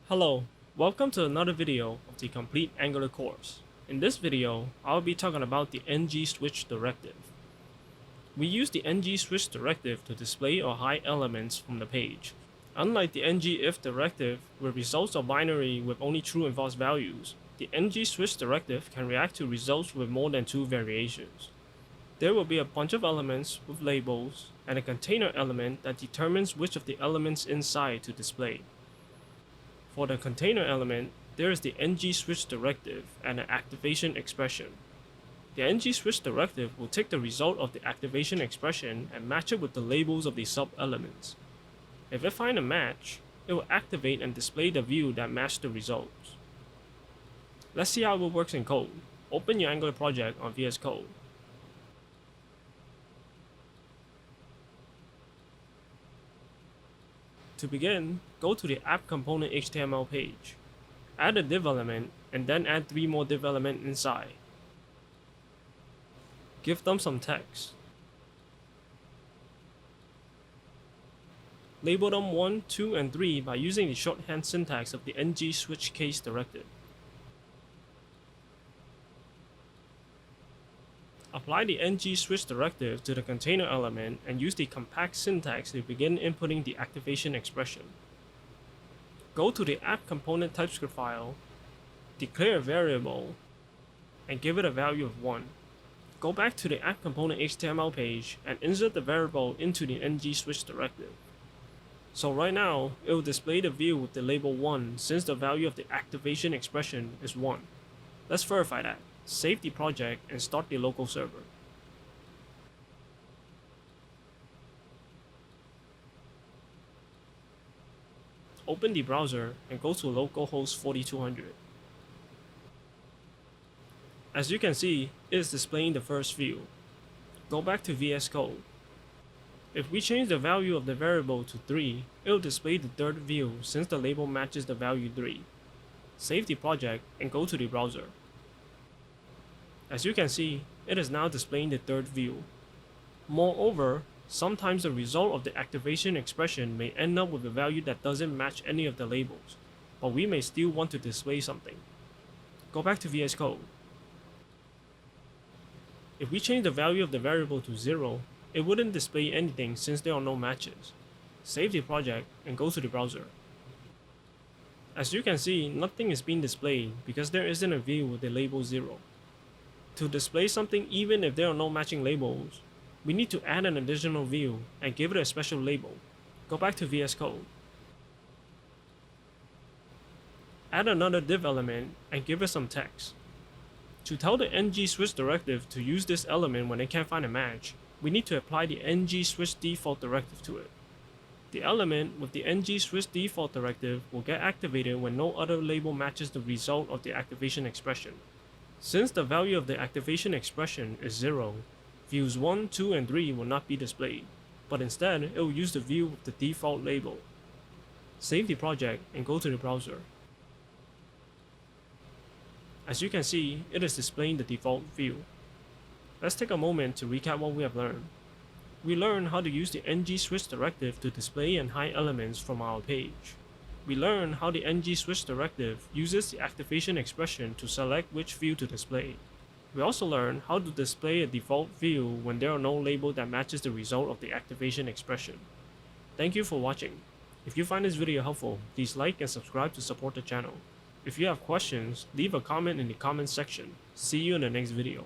Hello, welcome to another video of the complete Angular course. In this video, I'll be talking about the Ng Switch Directive. We use the Ng Switch Directive to display or hide elements from the page. Unlike the Ng If Directive, where results are binary with only true and false values, the Ng Switch Directive can react to results with more than two variations. There will be a bunch of elements with labels, and a container element that determines which of the elements inside to display. For the container element, there is the Ng Switch Directive and an activation expression. The Ng Switch Directive will take the result of the activation expression and match it with the labels of the sub-elements. If it finds a match, it will activate and display the view that matched the results. Let's see how it works in code. Open your Angular project on VS Code. To begin, go to the app component HTML page. Add a div element and then add 3 more div elements inside. Give them some text. Label them 1, 2, and 3 by using the shorthand syntax of the Ng Switch case directive. Apply the Ng Switch Directive to the container element and use the compact syntax to begin inputting the activation expression. Go to the app component TypeScript file, declare a variable, and give it a value of 1. Go back to the app component HTML page and insert the variable into the Ng Switch Directive. So right now, it will display the view with the label 1 since the value of the activation expression is 1. Let's verify that. Save the project and start the local server. Open the browser and go to localhost 4200. As you can see, it is displaying the first view. Go back to VS Code. If we change the value of the variable to 3, it will display the third view since the label matches the value 3. Save the project and go to the browser. As you can see, it is now displaying the third view. Moreover, sometimes the result of the activation expression may end up with a value that doesn't match any of the labels, but we may still want to display something. Go back to VS Code. If we change the value of the variable to 0, it wouldn't display anything since there are no matches. Save the project and go to the browser. As you can see, nothing is being displayed because there isn't a view with the label 0. To display something even if there are no matching labels, we need to add an additional view and give it a special label. Go back to VS Code. Add another div element and give it some text. To tell the Ng Switch Directive to use this element when it can't find a match, we need to apply the Ng Switch Default Directive to it. The element with the Ng Switch Default Directive will get activated when no other label matches the result of the activation expression. Since the value of the activation expression is 0, views 1, 2, and 3 will not be displayed, but instead it will use the view with the default label. Save the project and go to the browser. As you can see, it is displaying the default view. Let's take a moment to recap what we have learned. We learned how to use the Ng Switch Directive to display and hide elements from our page. We learned how the Ng Switch Directive uses the activation expression to select which view to display. We also learned how to display a default view when there are no label that matches the result of the activation expression. Thank you for watching. If you find this video helpful, please like and subscribe to support the channel. If you have questions, leave a comment in the comments section. See you in the next video.